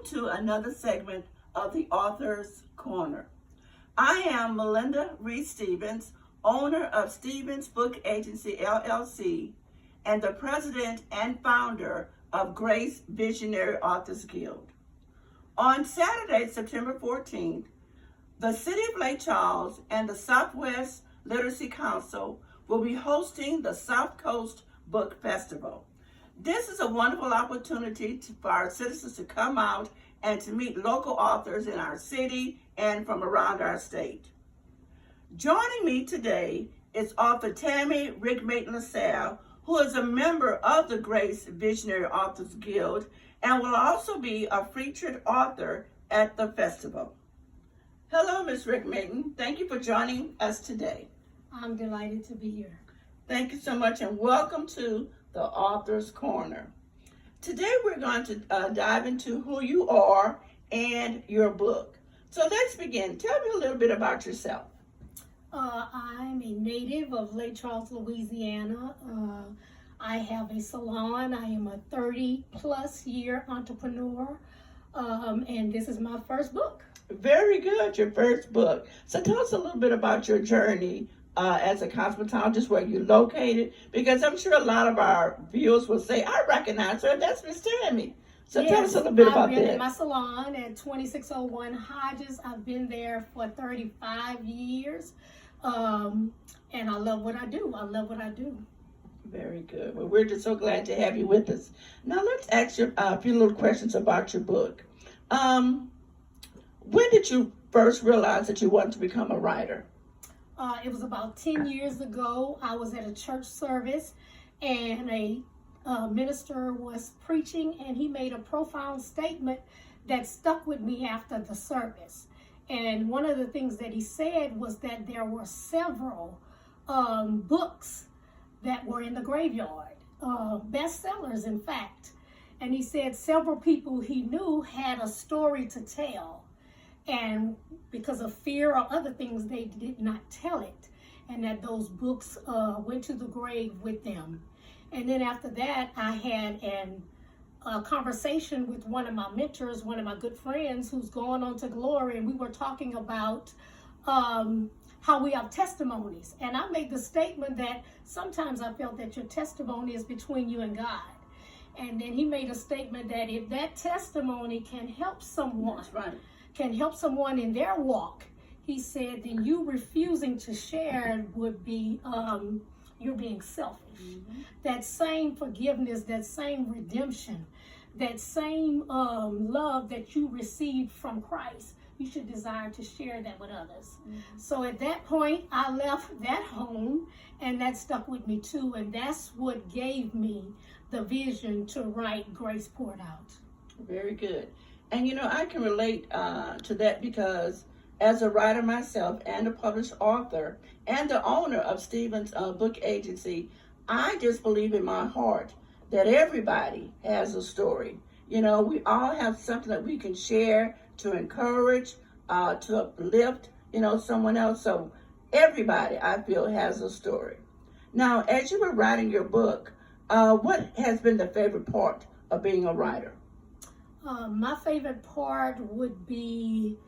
Welcome to another segment of the Author's Corner. I am Melinda Reed Stevens, owner of Stevens Book Agency, LLC, and the president and founder of Grace Visionary Authors Guild. On Saturday, September 14th, the City of Lake Charles and the Southwest Literacy Council will be hosting the South Coast Book Festival. This is a wonderful opportunity for our citizens to come out and to meet local authors in our city and from around our state. Joining me today is author Tammy Rigmaiden LaSalle, who is a member of the Grace Visionary Authors Guild and will also be a featured author at the festival. Hello, Ms. Rigmaiden. Thank you for joining us today. I'm delighted to be here. Thank you so much, and welcome to the Author's Corner. Today we're going to dive into who you are and your book. So let's begin. Tell me a little bit about yourself. I'm a native of Lake Charles, Louisiana. I have a salon. I am a 30-plus year entrepreneur, and this is my first book. Very good, your first book. So tell us a little bit about your journey as a cosmetologist, where you located, because I'm sure a lot of our viewers will say, I recognize her, that's Miss Tammy. So yes, tell us a little bit about I've been that. in my salon at 2601 Hodges. I've been there for 35 years, and I love what I do. Very good. Well, we're just so glad to have you with us. Now let's ask you a few little questions about your book. When did you first realize that you wanted to become a writer? It was about 10 years ago. I was at a church service and a minister was preaching, and he made a profound statement that stuck with me after the service. And one of the things that he said was that there were several books that were in the graveyard, bestsellers in fact. And he said several people he knew had a story to tell, and because of fear or other things, they did not tell it, and that those books went to the grave with them. And then after that, I had a conversation with one of my mentors, one of my good friends who's gone on to glory, and we were talking about how we have testimonies. And I made the statement that sometimes I felt that your testimony is between you and God. And then he made a statement that if that testimony can help someone, That's right, can help someone in their walk, he said, then you refusing to share would be, you're being selfish. Mm-hmm. That same forgiveness, that same redemption, that same love that you received from Christ, you should desire to share that with others. Mm-hmm. So at that point, I left that home, and that stuck with me too. And that's what gave me the vision to write Grace Poured Out. Very good. And you know, I can relate to that, because as a writer myself and a published author and the owner of Stevens Book Agency, I just believe in my heart that everybody has a story. You know, we all have something that we can share to encourage, to uplift, someone else. So everybody, I feel, has a story. Now, as you were writing your book, what has been the favorite part of being a writer? My favorite part would be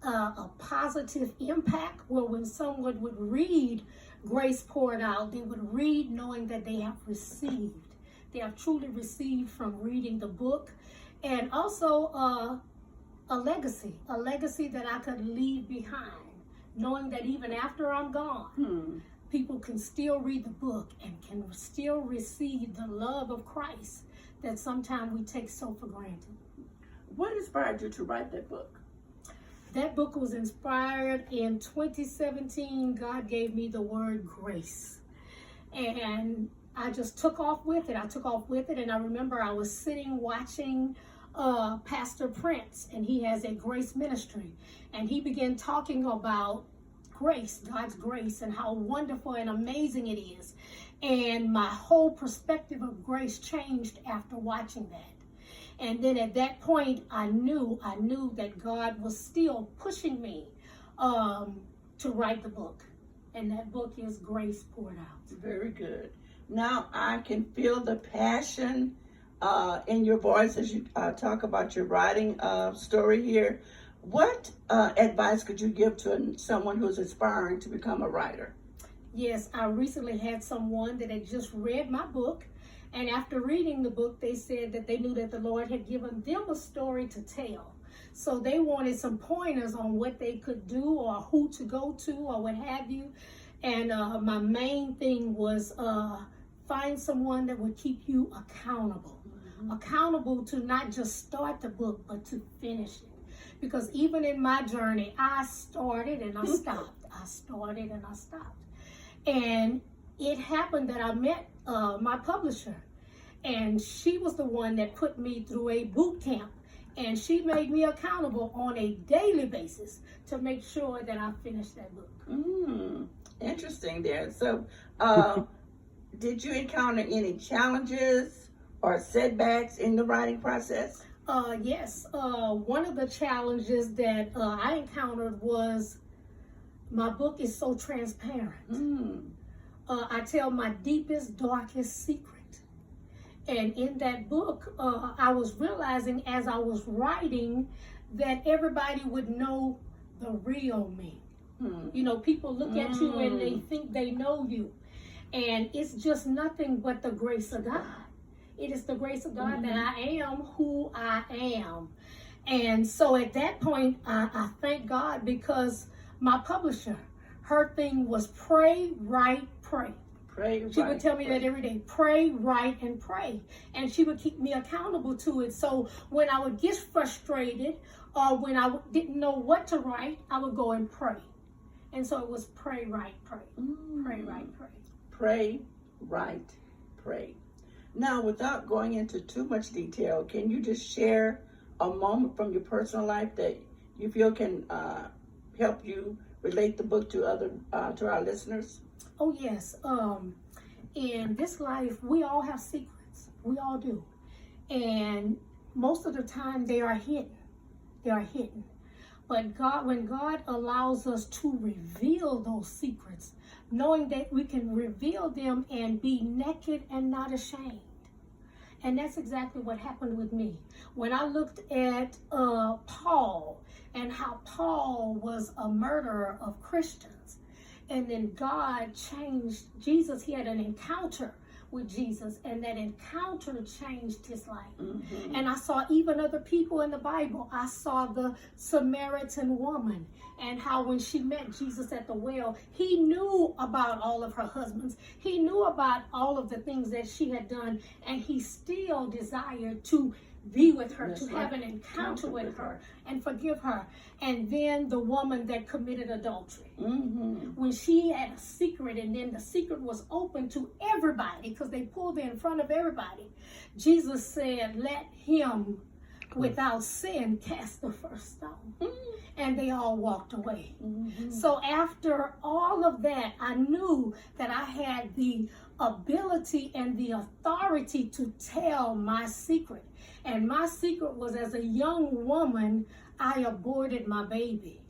a positive impact, where when someone would read Grace Poured Out, they would read knowing that they have received. They have truly received from reading the book. And also a legacy that I could leave behind, knowing that even after I'm gone, people can still read the book and can still receive the love of Christ that sometimes we take so for granted. What inspired you to write that book? That book was inspired in 2017. God gave me the word grace, and I just took off with it. And I remember I was sitting watching Pastor Prince, and he has a grace ministry, and he began talking about grace, God's grace, and how wonderful and amazing it is. And my whole perspective of grace changed after watching that. And then at that point, I knew that God was still pushing me to write the book. And that book is Grace Poured Out. Very good. Now I can feel the passion in your voice as you talk about your writing story here. What advice could you give to someone who's aspiring to become a writer? Yes, I recently had someone that had just read my book, and after reading the book, they said that they knew that the Lord had given them a story to tell. So they wanted some pointers on what they could do or who to go to or what have you. And my main thing was find someone that would keep you accountable. Accountable to not just start the book, but to finish it. Because even in my journey, I started and I stopped. I started and I stopped. And it happened that I met my publisher, and she was the one that put me through a boot camp, and she made me accountable on a daily basis to make sure that I finished that book. Interesting there. So did you encounter any challenges or setbacks in the writing process? Yes. One of the challenges that I encountered was my book is so transparent. I tell my deepest, darkest secret. And in that book, I was realizing as I was writing that everybody would know the real me. You know, people look at you and they think they know you. And it's just nothing but the grace of God. It is the grace of God that I am who I am. And so at that point, I thank God, because my publisher, her thing was pray, write, pray. She would tell me that every day, pray, write, and pray. And she would keep me accountable to it. So when I would get frustrated or when I didn't know what to write, I would go and pray. And so it was pray, write, pray. Pray, write, pray. Pray, write, pray. Now, without going into too much detail, can you just share a moment from your personal life that you feel can help you relate the book to our listeners? Oh, yes. In this life, we all have secrets. We all do. And most of the time, they are hidden. They are hidden. But when God allows us to reveal those secrets, knowing that we can reveal them and be naked and not ashamed. And that's exactly what happened with me. When I looked at Paul and how Paul was a murderer of Christians, and then God changed Jesus. He had an encounter with Jesus, and that encounter changed his life. And I saw even other people in the Bible. I saw the Samaritan woman, and how when she met Jesus at the well, he knew about all of her husbands. He knew about all of the things that she had done, and he still desired to be with her, to have an encounter with her and forgive her. And then the woman that committed adultery, when she had a secret, and then the secret was open to everybody because they pulled it in front of everybody, Jesus said, let him without sin cast the first stone. And they all walked away. So after all of that, I knew that I had the ability and the authority to tell my secret. And my secret was, as a young woman, I aborted my baby.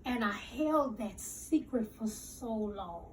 And I held that secret for so long.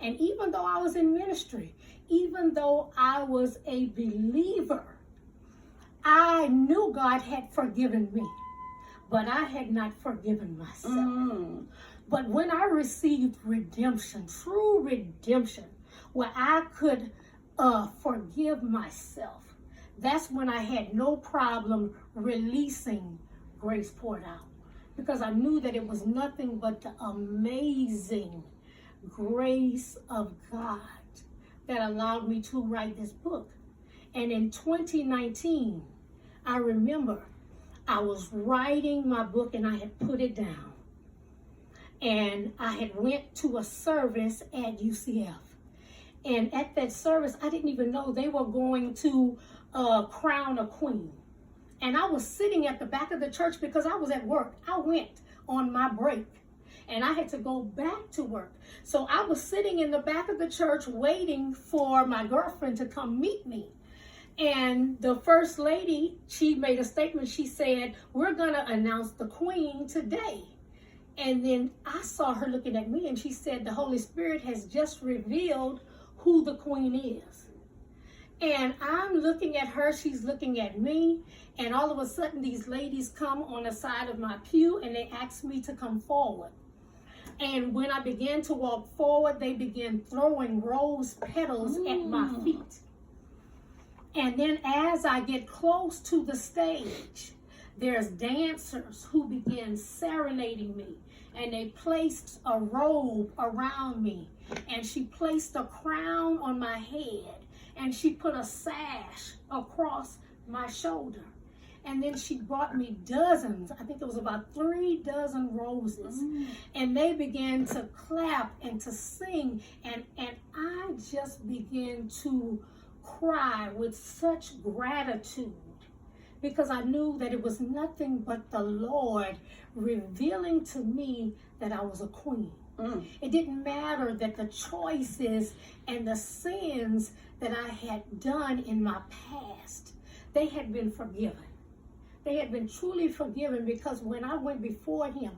And even though I was in ministry, even though I was a believer, I knew God had forgiven me, but I had not forgiven myself. But when I received redemption, true redemption, where I could forgive myself, that's when I had no problem releasing Grace Poured Out, because I knew that it was nothing but the amazing grace of God that allowed me to write this book. And in 2019, I remember I was writing my book and I had put it down. And I had went to a service at UCF. And at that service, I didn't even know they were going to crown a queen. And I was sitting at the back of the church because I was at work. I went on my break and I had to go back to work. So I was sitting in the back of the church waiting for my girlfriend to come meet me. And the first lady, she made a statement. She said, we're going to announce the queen today. And then I saw her looking at me and she said, the Holy Spirit has just revealed who the queen is. And I'm looking at her, she's looking at me, and all of a sudden these ladies come on the side of my pew and they ask me to come forward. And when I began to walk forward, they began throwing rose petals at my feet. And then as I get close to the stage, there's dancers who began serenading me. And they placed a robe around me. And she placed a crown on my head. And she put a sash across my shoulder. And then she brought me dozens, I think it was about 3 dozen roses. And they began to clap and to sing. And I just began to cry with such gratitude, because I knew that it was nothing but the Lord revealing to me that I was a queen. It didn't matter that the choices and the sins that I had done in my past, they had been forgiven. They had been truly forgiven, because when I went before him,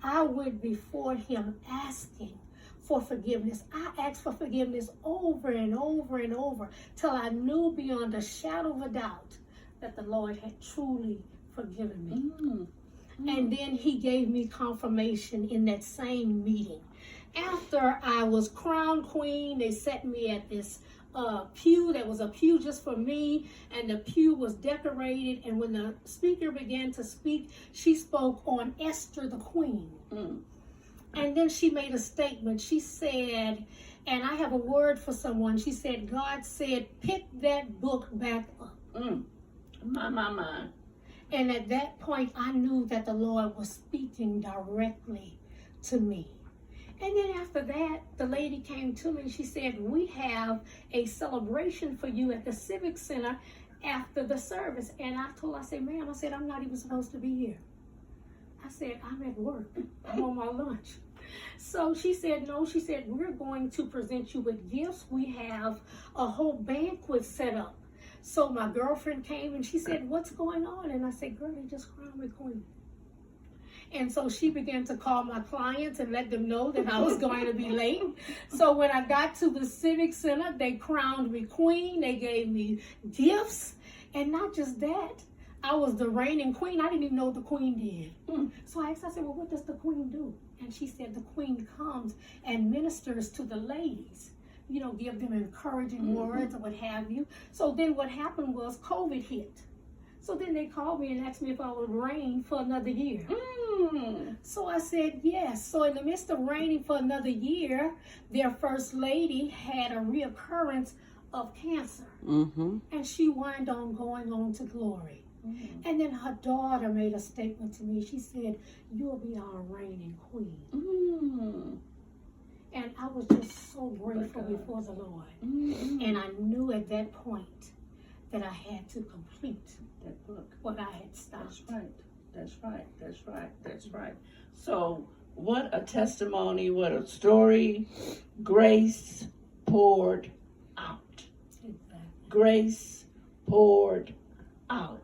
I went before him asking for forgiveness. I asked for forgiveness over and over and over till I knew beyond a shadow of a doubt that the Lord had truly forgiven me. And then he gave me confirmation in that same meeting. After I was crowned queen, they set me at this pew. There was a pew just for me, and the pew was decorated. And when the speaker began to speak, she spoke on Esther the queen. And then she made a statement. She said, and I have a word for someone. She said, God said, pick that book back up. My. And at that point, I knew that the Lord was speaking directly to me. And then after that, the lady came to me and she said, we have a celebration for you at the Civic Center after the service. And I told her, I said, ma'am, I said, I'm not even supposed to be here. I said, I'm at work. I'm on my lunch. So she said, no, she said, we're going to present you with gifts. We have a whole banquet set up. So my girlfriend came and she said, what's going on? And I said, girl, they just crowned me queen. And so she began to call my clients and let them know that I was going to be late. So when I got to the Civic Center, they crowned me queen. They gave me gifts. And not just that, I was the reigning queen. I didn't even know what the queen did. So I asked, I said, well, what does the queen do? And she said, the queen comes and ministers to the ladies. You know, give them encouraging words or what have you. So then what happened was COVID hit. So then they called me and asked me if I would reign for another year. So I said yes. So in the midst of reigning for another year, their first lady had a reoccurrence of cancer. And she wound on going on to glory. And then her daughter made a statement to me. She said, you'll be our reigning queen. And I was just so grateful before the Lord. And I knew at that point that I had to complete That book. what I had started. That's right. So what a testimony, what a story. Grace poured out. Exactly. Grace poured out.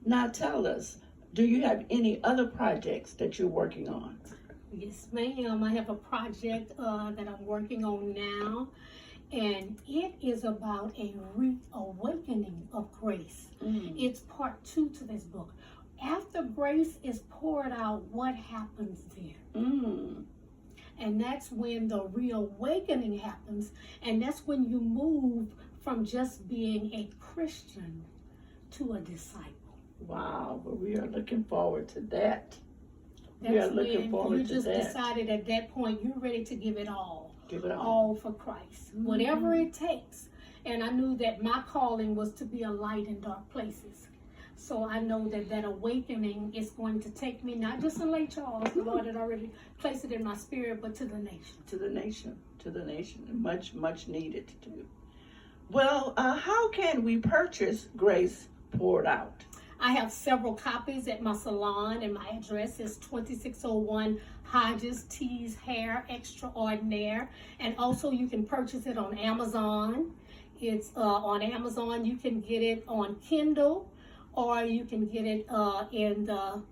Now tell us, do you have any other projects that you're working on? Yes, ma'am. I have a project that I'm working on now, and it is about a reawakening of grace. It's part 2 to this book. After grace is poured out, what happens then? And that's when the reawakening happens, and that's when you move from just being a Christian to a disciple. Wow, but we are looking forward to that. That's when you just decided at that point you're ready to give it all. Give it all for Christ. Whatever it takes. And I knew that my calling was to be a light in dark places. So I know that that awakening is going to take me not just in Lake Charles, the Lord had already placed it in my spirit, but to the nation. To the nation. Much, much needed to do. Well, how can we purchase Grace Poured Out? I have several copies at my salon, and my address is 2601 Hodges Tees Hair Extraordinaire. And also you can purchase it on Amazon. It's on Amazon. You can get it on Kindle, or you can get it in the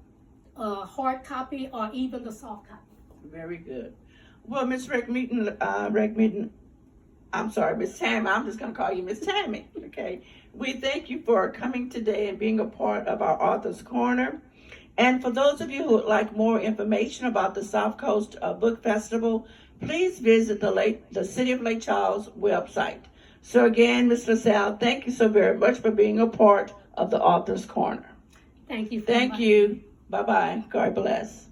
hard copy or even the soft copy. Very good. Well, Ms. Rigmaiden, I'm sorry, Miss Tammy. I'm just going to call you Miss Tammy. Okay. We thank you for coming today and being a part of our Author's Corner. And for those of you who would like more information about the South Coast Book Festival, please visit the City of Lake Charles website. So again, Ms. LaSalle, thank you so very much for being a part of the Author's Corner. Thank you. Thank you. Bye-bye. God bless.